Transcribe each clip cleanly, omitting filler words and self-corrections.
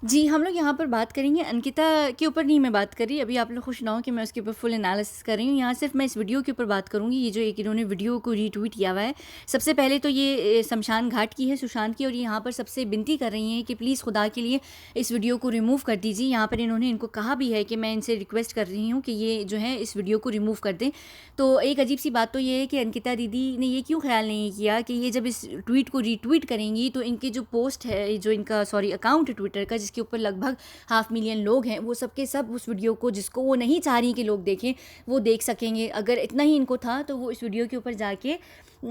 जी, हम लोग यहाँ पर बात करेंगे अंकिता के ऊपर नहीं मैं बात कर रही, अभी आप लोग खुश ना हो कि मैं उसके ऊपर फुल एनालिसिस कर रही हूँ। यहाँ सिर्फ मैं इस वीडियो के ऊपर बात करूँगी, ये जो एक इन्होंने वीडियो को रीट्वीट किया हुआ है। सबसे पहले तो ये शमशान घाट की है, सुशांत की, और ये यहाँ पर सबसे विनती कर रही हैं कि प्लीज़ खुदा के लिए इस वीडियो को रिमूव कर दीजिए। यहाँ पर इन्होंने इनको कहा भी है कि मैं इनसे रिक्वेस्ट कर रही हूँ कि ये जो है इस वीडियो को रिमूव कर दें। तो एक अजीब सी बात तो ये है कि अंकिता दीदी ने ये क्यों ख्याल नहीं किया कि ये जब इस ट्वीट को रीट्वीट करेंगी तो इनके जो पोस्ट है, जो इनका अकाउंट है ट्विटर का, जिसके ऊपर लगभग 500,000 लोग हैं, वो सब के सब उस वीडियो को, जिसको वो नहीं चाह रही कि लोग देखें, वो देख सकेंगे। अगर इतना ही इनको था तो वो इस वीडियो के ऊपर जाके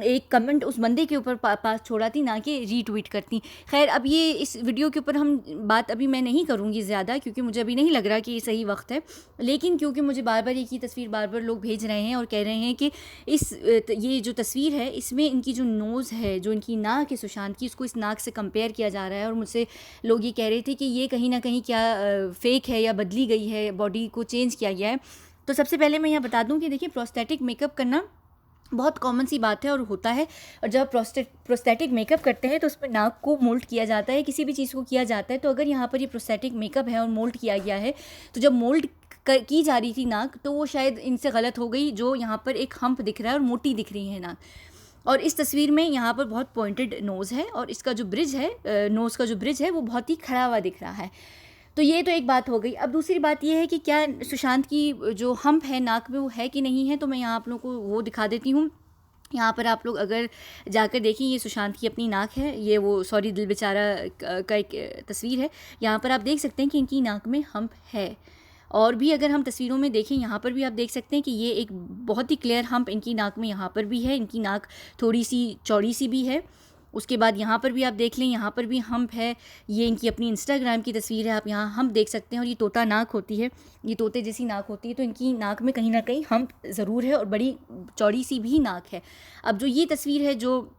एक कमेंट उस बंदे के ऊपर पास छोड़ा थी, ना कि रीट्वीट करती। खैर, अब ये इस वीडियो के ऊपर हम बात अभी मैं नहीं करूँगी ज़्यादा, क्योंकि मुझे अभी नहीं लग रहा कि ये सही वक्त है। लेकिन क्योंकि मुझे बार बार एक ही तस्वीर बार बार लोग भेज रहे हैं और कह रहे हैं कि ये जो तस्वीर है इसमें इनकी जो नोज़ है, जो इनकी नाक है सुशांत की, उसको इस नाक से कंपेयर किया जा रहा है। और मुझसे लोग ये कह रहे थे कि ये कहीं ना कहीं क्या फेक है या बदली गई है, बॉडी को चेंज किया गया है। तो सबसे पहले मैं यहाँ बता दूँ कि देखिए, प्रोस्थेटिक मेकअप करना बहुत कॉमन सी बात है और होता है। और जब प्रोस्थेटिक मेकअप करते हैं तो उसमें नाक को मोल्ड किया जाता है, किसी भी चीज़ को किया जाता है। तो अगर यहाँ पर ये प्रोस्थेटिक मेकअप है और मोल्ड किया गया है, तो जब मोल्ड की जा रही थी नाक, तो वो शायद इनसे गलत हो गई। जो यहाँ पर एक हम्प दिख रहा है और मोटी दिख रही है नाक, और इस तस्वीर में यहाँ पर बहुत पॉइंटेड नोज़ है, और इसका जो ब्रिज है, नोज़ का जो ब्रिज है, वो बहुत ही खड़ा हुआ दिख रहा है। तो ये तो एक बात हो गई। अब दूसरी बात ये है कि क्या सुशांत की जो हम्प है नाक में, वो है कि नहीं है। तो मैं यहाँ आप लोगों को वो दिखा देती हूँ। यहाँ पर आप लोग अगर जाकर देखें, ये सुशांत की अपनी नाक है, ये वो सॉरी दिल बेचारा का एक तस्वीर है। यहाँ पर आप देख सकते हैं कि इनकी नाक में हम्प है। और भी अगर हम तस्वीरों में देखें, यहाँ पर भी आप देख सकते हैं कि ये एक बहुत ही क्लियर हम्प इनकी नाक में यहाँ पर भी है। इनकी नाक थोड़ी सी चौड़ी सी भी है। उसके बाद यहाँ पर भी आप देख लें, यहाँ पर भी हम्प है। ये इनकी अपनी इंस्टाग्राम की तस्वीर है, आप यहाँ हम्प देख सकते हैं। और ये तोता नाक होती है, ये तोते जैसी नाक होती है, तो इनकी नाक में कहीं ना कहीं हम्प ज़रूर है और बड़ी चौड़ी सी भी नाक है। अब जो ये तस्वीर है जो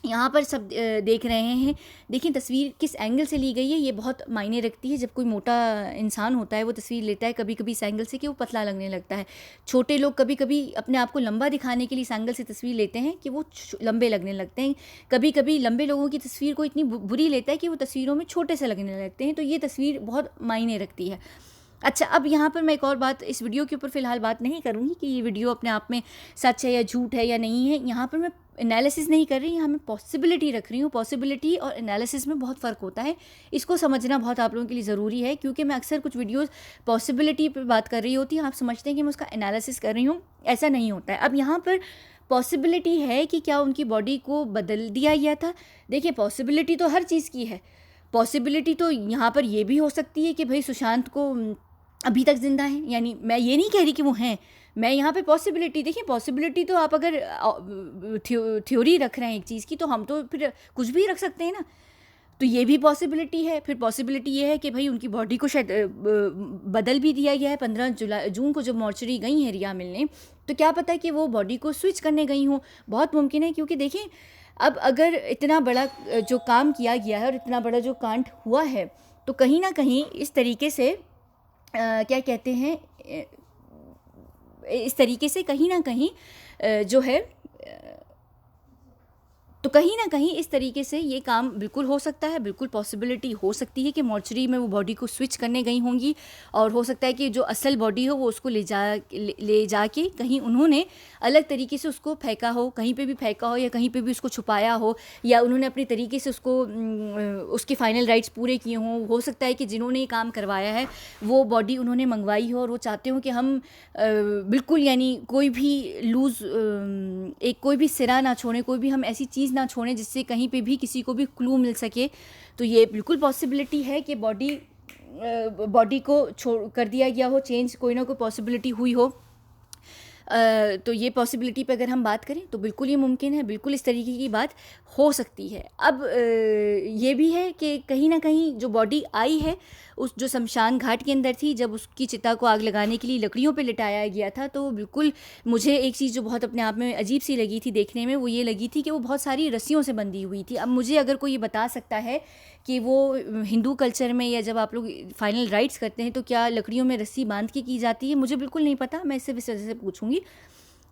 यहाँ पर सब देख रहे हैं, देखिए तस्वीर किस एंगल से ली गई है, ये बहुत मायने रखती है। जब कोई मोटा इंसान होता है वो तस्वीर लेता है कभी कभी इस एंगल से कि वो पतला लगने लगता है। छोटे लोग कभी कभी अपने आप को लंबा दिखाने के लिए इस एंगल से तस्वीर लेते हैं कि वो लंबे लगने लगते हैं। कभी कभी लंबे लोगों की तस्वीर को इतनी बुरी लेता है कि वो तस्वीरों में छोटे से लगने लगते हैं। तो ये तस्वीर बहुत मायने रखती है। अच्छा, अब यहाँ पर मैं एक और बात, इस वीडियो के ऊपर फ़िलहाल बात नहीं करूँगी कि ये वीडियो अपने आप में सच है या झूठ है या नहीं है। यहाँ पर मैं एनालिसिस नहीं कर रही, यहाँ मैं पॉसिबिलिटी रख रही हूँ। पॉसिबिलिटी और एनालिसिस में बहुत फ़र्क होता है, इसको समझना बहुत आप लोगों के लिए ज़रूरी है। क्योंकि मैं अक्सर कुछ वीडियोज़ पॉसिबिलिटी पर बात कर रही होती हैं, आप समझते हैं कि मैं उसका एनालिसिस कर रही हूँ, ऐसा नहीं होता है। अब यहाँ पर पॉसिबिलिटी है कि क्या उनकी बॉडी को बदल दिया गया था। देखिए, पॉसिबिलिटी तो हर चीज़ की है। पॉसिबिलिटी तो यहाँ पर ये भी हो सकती है कि भाई सुशांत को अभी तक ज़िंदा हैं, यानी मैं ये नहीं कह रही कि वो हैं। मैं यहाँ पे पॉसिबिलिटी, देखिए पॉसिबिलिटी तो आप अगर थ्योरी रख रहे हैं एक चीज़ की, तो हम तो फिर कुछ भी रख सकते हैं ना। तो ये भी पॉसिबिलिटी है। फिर पॉसिबिलिटी ये है कि भाई उनकी बॉडी को शायद बदल भी दिया गया है। 15 जून को जब मॉर्चरी गई हैं रिया मिलने, तो क्या पता है कि वो बॉडी को स्विच करने गई हूँ, बहुत मुमकिन है। क्योंकि देखें, अब अगर इतना बड़ा जो काम किया गया है और इतना बड़ा जो कांड हुआ है, तो कहीं ना कहीं इस तरीके से क्या कहते हैं, इस तरीके से कहीं ना कहीं जो है, तो कहीं ना कहीं इस तरीके से ये काम बिल्कुल हो सकता है। बिल्कुल पॉसिबिलिटी हो सकती है कि मॉर्चरी में वो बॉडी को स्विच करने गई होंगी, और हो सकता है कि जो असल बॉडी हो वो उसको ले जाके कहीं उन्होंने अलग तरीके से उसको फेंका हो, कहीं पे भी फेंका हो या कहीं पे भी उसको छुपाया हो, या उन्होंने अपने तरीके से उसको उसके फाइनल राइट्स पूरे किए हों। हो सकता है कि जिन्होंने ये काम करवाया है वो बॉडी उन्होंने मंगवाई हो, और वो चाहते हो कि हम बिल्कुल, यानी कोई भी एक कोई भी सिरा ना छोड़ें, कोई भी हम ऐसी चीज़ ना छोड़ें जिससे कहीं पे भी किसी को भी क्लू मिल सके। तो ये बिल्कुल पॉसिबिलिटी है कि बॉडी को छोड़ कर दिया गया हो, चेंज कोई ना कोई पॉसिबिलिटी हुई हो। तो ये पॉसिबिलिटी पे अगर हम बात करें तो बिल्कुल ये मुमकिन है, बिल्कुल इस तरीके की बात हो सकती है। अब ये भी है कि कहीं ना कहीं जो बॉडी आई है उस जो शमशान घाट के अंदर थी, जब उसकी चिता को आग लगाने के लिए लकड़ियों पे लिटाया गया था, तो बिल्कुल मुझे एक चीज़ जो बहुत अपने आप में अजीब सी लगी थी देखने में, वो ये लगी थी कि वो बहुत सारी रस्सियों से बंधी हुई थी। अब मुझे अगर कोई ये बता सकता है कि वो हिंदू कल्चर में, या जब आप लोग फाइनल राइट्स करते हैं तो क्या लकड़ियों में रस्सी बांध के की जाती है, मुझे बिल्कुल नहीं पता। मैं इससे विशेष से पूछूंगी।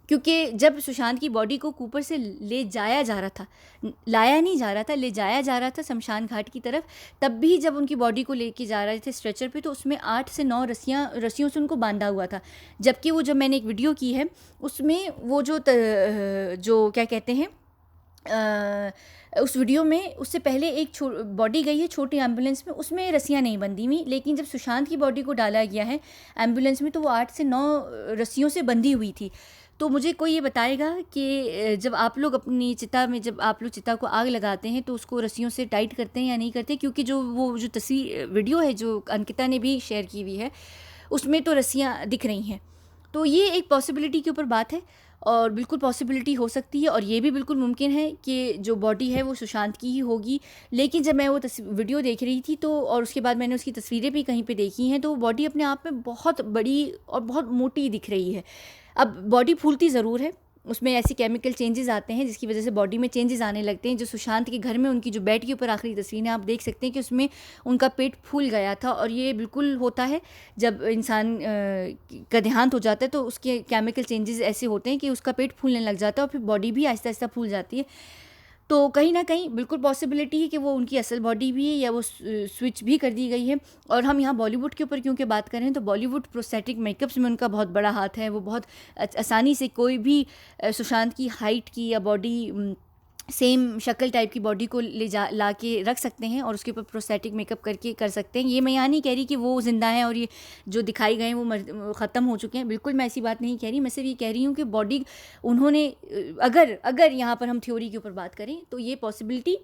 क्योंकि जब सुशांत की बॉडी को कूपर से ले जाया जा रहा था, लाया नहीं जा रहा था, ले जाया जा रहा था शमशान घाट की तरफ, तब भी जब उनकी बॉडी को लेके जा रहे थे स्ट्रेचर पे, तो उसमें 8 से 9 रस्सियों से उनको बांधा हुआ था। जबकि वो जब मैंने एक वीडियो की है उसमें वो जो क्या कहते हैं, उस वीडियो में उससे पहले एक बॉडी गई है छोटी एम्बुलेंस में, उसमें रस्सियाँ नहीं बंधी हुई, लेकिन जब सुशांत की बॉडी को डाला गया है एम्बुलेंस में तो वो 8 से 9 रस्सियों से बंधी हुई थी। तो मुझे कोई ये बताएगा कि जब आप लोग अपनी चिता में, जब आप लोग चिता को आग लगाते हैं तो उसको रस्सियों से टाइट करते हैं या नहीं करते? क्योंकि जो तस्वीर वीडियो है जो अंकिता ने भी शेयर की हुई है उसमें तो रस्सियाँ दिख रही हैं। तो ये एक पॉसिबिलिटी के ऊपर बात है और बिल्कुल पॉसिबिलिटी हो सकती है, और ये भी बिल्कुल मुमकिन है कि जो बॉडी है वो सुशांत की ही होगी। लेकिन जब मैं वो वीडियो देख रही थी तो, और उसके बाद मैंने उसकी तस्वीरें भी कहीं पे देखी हैं, तो वो बॉडी अपने आप में बहुत बड़ी और बहुत मोटी दिख रही है। अब बॉडी फूलती ज़रूर है, उसमें ऐसे केमिकल चेंजेस आते हैं जिसकी वजह से बॉडी में चेंजेस आने लगते हैं। जो सुशांत के घर में उनकी जो बेड के ऊपर आखिरी तस्वीर है आप देख सकते हैं कि उसमें उनका पेट फूल गया था, और ये बिल्कुल होता है जब इंसान का देहांत हो जाता है तो उसके केमिकल चेंजेस ऐसे होते हैं कि उसका पेट फूलने लग जाता है और फिर बॉडी भी आहिस्ता आहिस्ता फूल जाती है। तो कहीं ना कहीं बिल्कुल पॉसिबिलिटी है कि वो उनकी असल बॉडी भी है या वो स्विच भी कर दी गई है। और हम यहाँ बॉलीवुड के ऊपर क्योंकि बात कर रहे हैं तो बॉलीवुड प्रोस्थेटिक मेकअप्स में उनका बहुत बड़ा हाथ है। वो बहुत आसानी से कोई भी सुशांत की हाइट की या बॉडी सेम शक्ल टाइप की बॉडी को ला के रख सकते हैं और उसके ऊपर प्रोस्थेटिक मेकअप करके कर सकते हैं। ये मैं यहाँ नहीं कह रही कि वो ज़िंदा हैं और ये जो दिखाई गए हैं वो ख़त्म हो चुके हैं, बिल्कुल मैं ऐसी बात नहीं कह रही। मैं सिर्फ ये कह रही हूँ कि बॉडी उन्होंने, अगर यहाँ पर हम थ्योरी के ऊपर बात करें तो ये पॉसिबिलिटी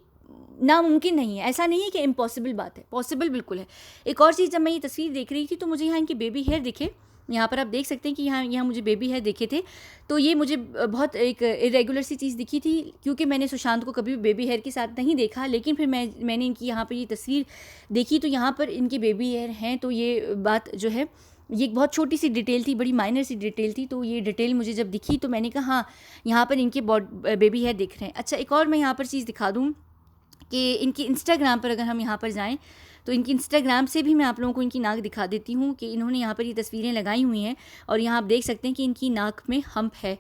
नामुमकिन नहीं है। ऐसा नहीं है कि इम्पॉसिबल बात है, पॉसिबल बिल्कुल है। एक और चीज़, जब मैं ये तस्वीर देख रही थी तो मुझे यहाँ इनके बेबी हेयर दिखे, यहाँ पर आप देख सकते हैं कि यहाँ मुझे बेबी हेयर दिखे थे। तो ये मुझे बहुत एक इरेगुलर सी चीज़ दिखी थी, क्योंकि मैंने सुशांत को कभी बेबी हेयर के साथ नहीं देखा। लेकिन फिर मैंने इनकी यहाँ पर ये तस्वीर देखी तो यहाँ पर इनके बेबी हेयर हैं। तो ये बात जो है, ये एक बहुत छोटी सी डिटेल थी, बड़ी माइनर सी डिटेल थी। तो ये डिटेल मुझे जब दिखी तो मैंने कहा हाँ, यहाँ पर इनके बेबी हेयर दिख रहे हैं। अच्छा, एक और मैं यहाँ पर चीज़ दिखा दूँ कि इनकी इंस्टाग्राम पर अगर हम यहाँ पर जाएँ तो इनकी इंस्टाग्राम से भी मैं आप लोगों को इनकी नाक दिखा देती हूँ कि इन्होंने यहाँ पर ये तस्वीरें लगाई हुई हैं और यहाँ आप देख सकते हैं कि इनकी नाक में हम्प है।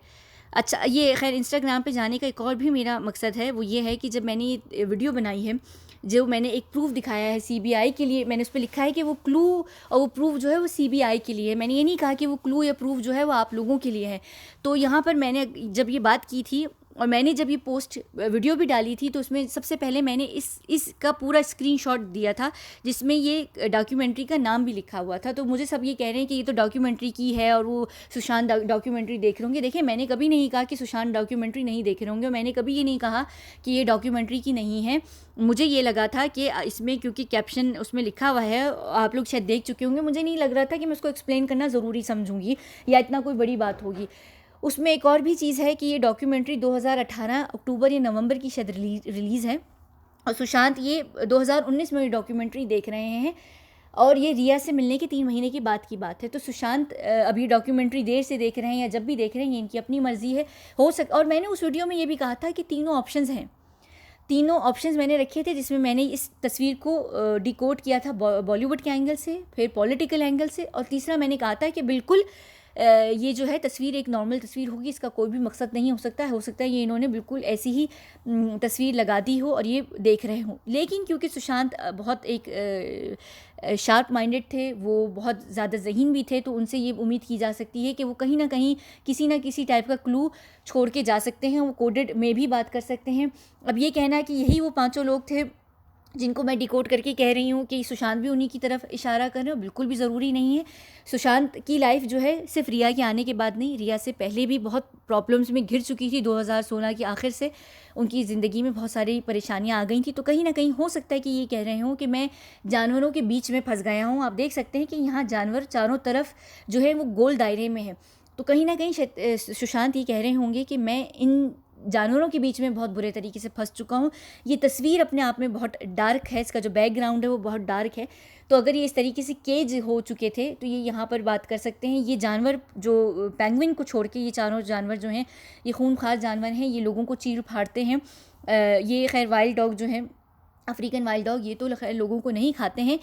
अच्छा, ये खैर इंस्टाग्राम पे जाने का एक और भी मेरा मकसद है, वो ये है कि जब मैंने ये वीडियो बनाई है, जो मैंने एक प्रूफ दिखाया है सीबीआई के लिए, मैंने उस पर लिखा है कि वो क्लू और वो प्रूफ जो है वो सीबीआई के लिए है। मैंने ये नहीं कहा कि वो क्लू या प्रूफ जो है वो आप लोगों के लिए है। तो यहाँ पर मैंने जब ये बात की थी और मैंने जब ये पोस्ट वीडियो भी डाली थी तो उसमें सबसे पहले मैंने इसका पूरा स्क्रीनशॉट दिया था जिसमें ये डॉक्यूमेंट्री का नाम भी लिखा हुआ था। तो मुझे सब ये कह रहे हैं कि ये तो डॉक्यूमेंट्री की है और वो सुशांत डॉक्यूमेंट्री देख रहे होंगे। देखिए, मैंने कभी नहीं कहा कि सुशांत डॉक्यूमेंट्री नहीं देख रहे होंगे, मैंने कभी ये नहीं कहा कि ये डॉक्यूमेंट्री की नहीं है। मुझे ये लगा था कि इसमें क्योंकि कैप्शन उसमें लिखा हुआ है, आप लोग शायद देख चुके होंगे, मुझे नहीं लग रहा था कि मैं उसको एक्सप्लेन करना ज़रूरी समझूंगी या इतना कोई बड़ी बात होगी। उसमें एक और भी चीज़ है कि ये डॉक्यूमेंट्री 2018 अक्टूबर या नवंबर की शायद रिलीज़ है और सुशांत ये 2019 में ये डॉक्यूमेंट्री देख रहे हैं और ये रिया से मिलने के 3 महीने की बात है। तो सुशांत अभी डॉक्यूमेंट्री देर से देख रहे हैं या जब भी देख रहे हैं, ये इनकी अपनी मर्ज़ी है, हो सक। और मैंने उस वीडियो में ये भी कहा था कि तीनों ऑप्शंस हैं, तीनों ऑप्शंस मैंने रखे थे जिसमें मैंने इस तस्वीर को डिकोड किया था बॉलीवुड के एंगल से, फिर पॉलिटिकल एंगल से, और तीसरा मैंने कहा था कि बिल्कुल ये जो है तस्वीर एक नॉर्मल तस्वीर होगी, इसका कोई भी मकसद नहीं हो सकता है ये इन्होंने बिल्कुल ऐसी ही तस्वीर लगा दी हो और ये देख रहे हों। लेकिन क्योंकि सुशांत बहुत एक शार्प माइंडेड थे, वो बहुत ज़्यादा ज़हीन भी थे, तो उनसे ये उम्मीद की जा सकती है कि वो कहीं ना कहीं किसी ना किसी टाइप का क्लू छोड़ के जा सकते हैं, वो कोडेड में भी बात कर सकते हैं। अब ये कहना कि यही वो 5 लोग थे जिनको मैं डिकोड करके कह रही हूँ कि सुशांत भी उन्हीं की तरफ इशारा कर रहे हो, बिल्कुल भी ज़रूरी नहीं है। सुशांत की लाइफ जो है सिर्फ रिया के आने के बाद नहीं, रिया से पहले भी बहुत प्रॉब्लम्स में घिर चुकी थी। 2016 के आखिर से उनकी ज़िंदगी में बहुत सारी परेशानियाँ आ गई थी। तो कहीं ना कहीं हो सकता है कि ये कह रहे हों कि मैं जानवरों के बीच में फंस गया हूँ। आप देख सकते हैं कि यहाँ जानवर चारों तरफ जो है वो गोल दायरे में है। तो कहीं ना कहीं सुशांत ये कह रहे होंगे कि मैं इन जानवरों के बीच में बहुत बुरे तरीके से फंस चुका हूँ। ये तस्वीर अपने आप में बहुत डार्क है, इसका जो बैकग्राउंड है वो बहुत डार्क है। तो अगर ये इस तरीके से केज हो चुके थे तो ये यहाँ पर बात कर सकते हैं। ये जानवर जो पेंगुइन को छोड़ के ये चारों जानवर जो हैं ये खूनखार जानवर हैं, ये लोगों को चीर फाड़ते हैं। ये खैर वाइल्ड डॉग जो है, अफ्रीकन वाइल्ड डॉग, ये तो खैर लोगों को नहीं खाते हैं,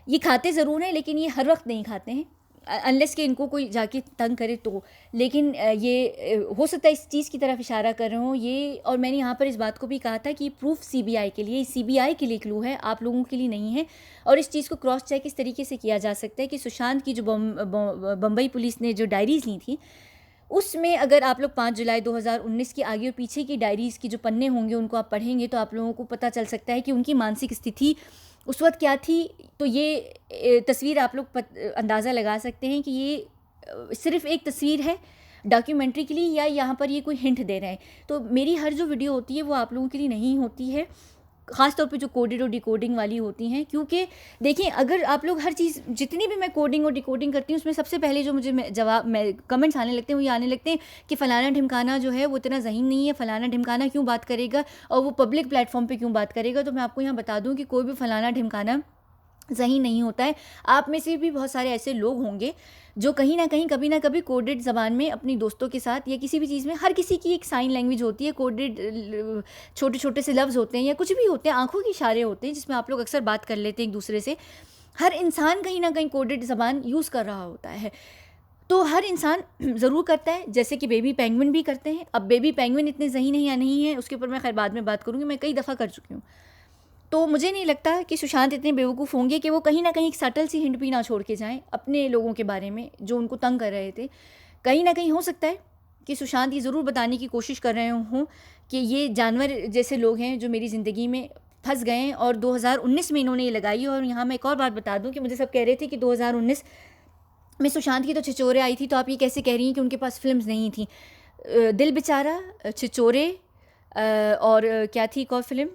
ये खाते ज़रूर हैं लेकिन ये हर वक्त नहीं खाते हैं। अनलेस कि इनको कोई जाके तंग करे तो। लेकिन ये हो सकता है इस चीज़ की तरफ इशारा कर रहे हों ये। और मैंने यहाँ पर इस बात को भी कहा था कि प्रूफ सीबीआई के लिए, सीबीआई के लिए क्लू है, आप लोगों के लिए नहीं है। और इस चीज़ को क्रॉस चेक इस तरीके से किया जा सकता है कि सुशांत की जो बम्बई पुलिस ने जो डायरीज़ ली थी, उसमें अगर आप लोग 5 जुलाई 2019 की आगे और पीछे की डायरीज़ की जो पन्ने होंगे उनको आप पढ़ेंगे तो आप लोगों को पता चल सकता है कि उनकी मानसिक स्थिति उस वक्त क्या थी। तो ये तस्वीर आप लोग अंदाज़ा लगा सकते हैं कि ये सिर्फ एक तस्वीर है डॉक्यूमेंट्री के लिए, या यहाँ पर ये कोई हिंट दे रहे हैं। तो मेरी हर जो वीडियो होती है वो आप लोगों के लिए नहीं होती है, ख़ास तौर पे जो कोडेड और डिकोडिंग वाली होती हैं। क्योंकि देखिए, अगर आप लोग हर चीज़, जितनी भी मैं कोडिंग और डिकोडिंग करती हूँ, उसमें सबसे पहले जो मुझे कमेंट्स आने लगते हैं, वो ये आने लगते हैं कि फ़लाना ढिमकाना जो है वो इतना ज़हीन नहीं है, फ़लाना ढिमकाना क्यों बात करेगा और वो पब्लिक प्लेटफॉर्म पे क्यों बात करेगा। तो मैं आपको यहाँ बता दूँ कि कोई भी फ़लाना ढिमकाना सही नहीं होता है। आप में से भी बहुत सारे ऐसे लोग होंगे जो कहीं ना कहीं कभी ना कभी कोडेड ज़बान में अपनी दोस्तों के साथ या किसी भी चीज़ में, हर किसी की एक साइन लैंग्वेज होती है, कोडेड छोटे छोटे से लफ्ज़ होते हैं या कुछ भी होते हैं, आंखों की इशारे होते हैं जिसमें आप लोग अक्सर बात कर लेते हैं एक दूसरे से। हर इंसान कहीं ना कहीं कोडेड ज़बान यूज़ कर रहा होता है। तो हर इंसान ज़रूर करता है, जैसे कि बेबी पेंगुइन भी करते हैं। अब बेबी पेंगुइन इतने ज़हीन है या नहीं है उसके ऊपर मैं खैर बाद में बात करूँगी, मैं कई दफ़ा कर चुकी हूँ। तो मुझे नहीं लगता कि सुशांत इतने बेवकूफ़ होंगे कि वो कहीं ना कहीं एक सटल सी हिंट भी ना छोड़ के जाएं अपने लोगों के बारे में जो उनको तंग कर रहे थे। कहीं ना कहीं हो सकता है कि सुशांत ये ज़रूर बताने की कोशिश कर रहे हों कि ये जानवर जैसे लोग हैं जो मेरी ज़िंदगी में फंस गए हैं, और 2019 में इन्होंने ये लगाई। और यहाँ मैं एक और बात बता दूँ कि मुझे सब कह रहे थे कि 2019 में सुशांत की तो छिछोरे आई थी, तो आप ये कैसे कह रही हैं कि उनके पास फिल्म्स नहीं थी। दिल बेचारा, छिछोरे, और क्या थी एक और फिल्म,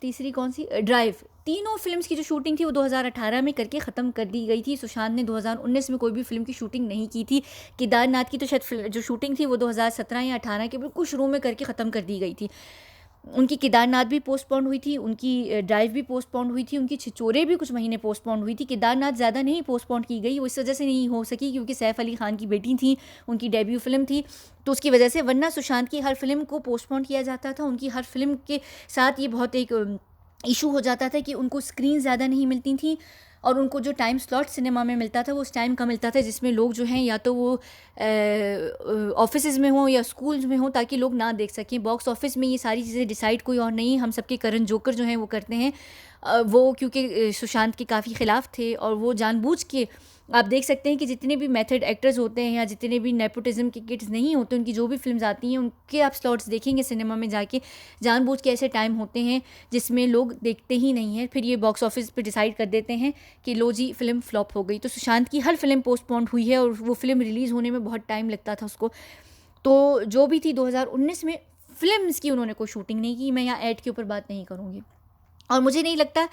तीसरी कौन सी, ड्राइव, तीनों फिल्म्स की जो शूटिंग थी वो 2018 में करके ख़त्म कर दी गई थी। सुशांत ने 2019 में कोई भी फिल्म की शूटिंग नहीं की थी। केदारनाथ की तो शायद जो शूटिंग थी वो 2017 या 18 के बिल्कुल शुरू में करके ख़त्म कर दी गई थी। उनकी केदारनाथ भी पोस्टपोन हुई थी, उनकी ड्राइव भी पोस्टपोन हुई थी, उनकी छिछोरे भी कुछ महीने पोस्टपोन हुई थी। केदारनाथ ज़्यादा नहीं पोस्टपोन की गई, वो इस वजह से नहीं हो सकी क्योंकि सैफ अली खान की बेटी थी, उनकी डेब्यू फिल्म थी, तो उसकी वजह से। वरना सुशांत की हर फिल्म को पोस्टपोन किया जाता था। उनकी हर फिल्म के साथ ये बहुत एक इशू हो जाता था कि उनको स्क्रीन ज़्यादा नहीं मिलती थी, और उनको जो टाइम स्लॉट सिनेमा में मिलता था वो उस टाइम का मिलता था जिसमें लोग जो हैं या तो वो ऑफिसेज़ में हों या स्कूल्स में हों, ताकि लोग ना देख सकें। बॉक्स ऑफिस में ये सारी चीज़ें डिसाइड कोई और नहीं, हम सबके करण जोकर जो हैं वो करते हैं। वो क्योंकि सुशांत के काफ़ी ख़िलाफ़ थे, और वो जानबूझ के, आप देख सकते हैं कि जितने भी मेथड एक्टर्स होते हैं या जितने भी नेपोटिज्म के किड्स नहीं होते, उनकी जो भी फिल्म्स आती हैं उनके आप स्लॉट्स देखेंगे सिनेमा में जाके, जानबूझ के ऐसे टाइम होते हैं जिसमें लोग देखते ही नहीं हैं। फिर ये बॉक्स ऑफिस पे डिसाइड कर देते हैं कि लो जी फिल्म फ्लॉप हो गई। तो सुशांत की हर फिल्म पोस्टपोन्ड हुई है और वो फिल्म रिलीज़ होने में बहुत टाइम लगता था उसको। तो जो भी थी 2019 में फिल्म्स की उन्होंने कोई शूटिंग नहीं की। मैं यहाँ ऐड के ऊपर बात नहीं करूँगी, और मुझे नहीं लगता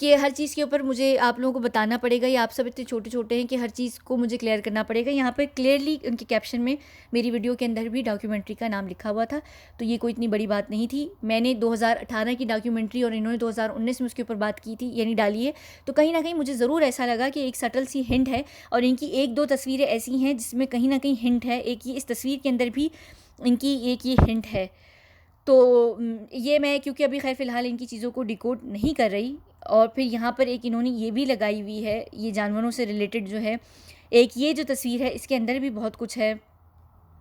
कि हर चीज़ के ऊपर मुझे आप लोगों को बताना पड़ेगा, या आप सब इतने छोटे छोटे हैं कि हर चीज़ को मुझे क्लियर करना पड़ेगा। यहाँ पर क्लियरली उनके कैप्शन में मेरी वीडियो के अंदर भी डॉक्यूमेंट्री का नाम लिखा हुआ था, तो ये कोई इतनी बड़ी बात नहीं थी। मैंने 2018 की डॉक्यूमेंट्री और इन्होंने 2019 में उसके ऊपर बात की थी, यानी डाली है। तो कहीं ना कहीं मुझे ज़रूर ऐसा लगा कि एक सटल सी हिंट है, और इनकी एक दो तस्वीरें ऐसी हैं जिसमें कहीं ना कहीं हिंट है। एक ये इस तस्वीर के अंदर भी इनकी एक ये हिंट है। तो ये मैं क्योंकि अभी खैर फ़िलहाल इनकी चीज़ों को डिकोड नहीं कर रही, और फिर यहाँ पर एक इन्होंने ये भी लगाई हुई है, ये जानवरों से रिलेटेड जो है, एक ये जो तस्वीर है इसके अंदर भी बहुत कुछ है।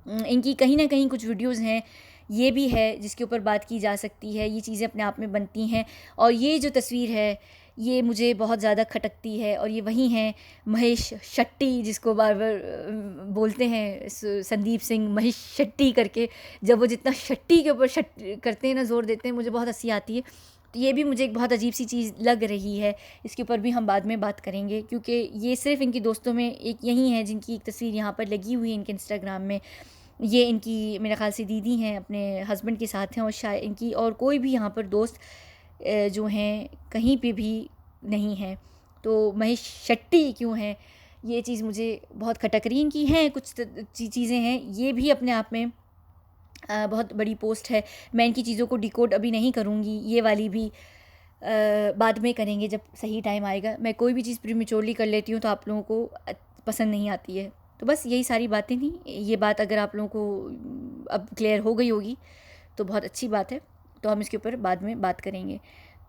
इनकी कहीं ना कहीं कुछ वीडियोज़ हैं, ये भी है जिसके ऊपर बात की जा सकती है। ये चीज़ें अपने आप में बनती हैं। और ये जो तस्वीर है ये मुझे बहुत ज़्यादा खटकती है, और ये वही हैं महेश शेट्टी, जिसको बार बार बोलते हैं संदीप सिंह महेश शेट्टी करके। जब वो जितना शेट्टी के ऊपर शट करते हैं ना, ज़ोर देते हैं, मुझे बहुत हंसी आती है। तो ये भी मुझे एक बहुत अजीब सी चीज़ लग रही है। इसके ऊपर भी हम बाद में बात करेंगे, क्योंकि ये सिर्फ इनकी दोस्तों में एक यही है जिनकी एक तस्वीर यहाँ पर लगी हुई है इनके इंस्टाग्राम में। ये इनकी मेरे ख़्याल से दीदी हैं, अपने हस्बैंड के साथ हैं, और शायद इनकी और कोई भी यहाँ पर दोस्त जो हैं कहीं पे भी नहीं हैं। तो महेश शेट्टी क्यों हैं, ये चीज़ मुझे बहुत खटक रही। इनकी हैं कुछ चीज़ें हैं, ये भी अपने आप में बहुत बड़ी पोस्ट है। मैं इनकी चीज़ों को डिकोड अभी नहीं करूँगी, ये वाली भी बाद में करेंगे जब सही टाइम आएगा। मैं कोई भी चीज़ प्रीमेच्योरली कर लेती हूँ तो आप लोगों को पसंद नहीं आती है। तो बस यही सारी बातें थी। ये बात अगर आप लोगों को अब क्लियर हो गई होगी तो बहुत अच्छी बात है, तो हम इसके ऊपर बाद में बात करेंगे।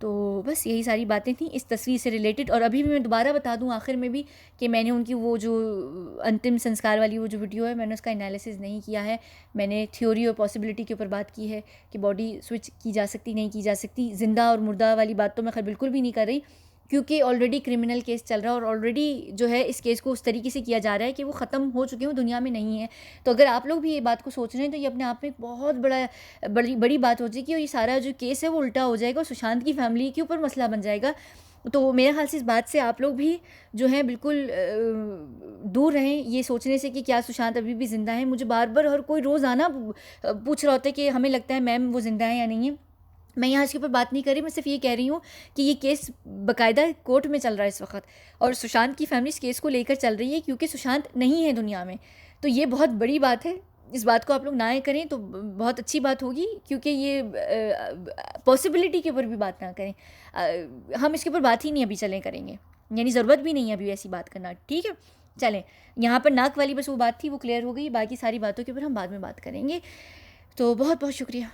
तो बस यही सारी बातें थी इस तस्वीर से रिलेटेड। और अभी भी मैं दोबारा बता दूं आखिर में भी कि मैंने उनकी वो जो अंतिम संस्कार वाली वो जो वीडियो है, मैंने उसका एनालिसिस नहीं किया है। मैंने थ्योरी और पॉसिबिलिटी के ऊपर बात की है कि बॉडी स्विच की जा सकती नहीं की जा सकती। ज़िंदा और मुर्दा वाली बात तो मैं खैर बिल्कुल भी नहीं कर रही, क्योंकि ऑलरेडी क्रिमिनल केस चल रहा है और ऑलरेडी जो है इस केस को उस तरीके से किया जा रहा है कि वो ख़त्म हो चुके हैं, दुनिया में नहीं है। तो अगर आप लोग भी ये बात को सोच रहे हैं तो ये अपने आप में एक बहुत बड़ी बड़ी बात हो जाएगी और ये सारा जो केस है वो उल्टा हो जाएगा और सुशांत की फैमिली के ऊपर मसला बन जाएगा। तो मेरे ख्याल से इस बात से आप लोग भी जो है बिल्कुल दूर रहें ये सोचने से कि क्या सुशांत अभी भी ज़िंदा है। मुझे बार बार हर कोई रोज़ाना पूछ रहा होता है कि हमें लगता है मैम वो ज़िंदा है या नहीं है। मैं यहाँ इसके ऊपर बात नहीं कर रही, मैं सिर्फ ये कह रही हूँ कि ये केस बाकायदा कोर्ट में चल रहा है इस वक्त और सुशांत की फैमिली इस केस को लेकर चल रही है क्योंकि सुशांत नहीं है दुनिया में। तो ये बहुत बड़ी बात है, इस बात को आप लोग ना करें तो बहुत अच्छी बात होगी, क्योंकि ये पॉसिबिलिटी के ऊपर भी बात ना करें। हम इसके ऊपर बात ही नहीं अभी चलें करेंगे, यानी ज़रूरत भी नहीं है अभी ऐसी बात करना। ठीक है, चलें। यहाँ पर नाक वाली बस वो बात थी, वो क्लियर हो गई, बाकी सारी बातों के ऊपर हम बाद में बात करेंगे। तो बहुत बहुत शुक्रिया।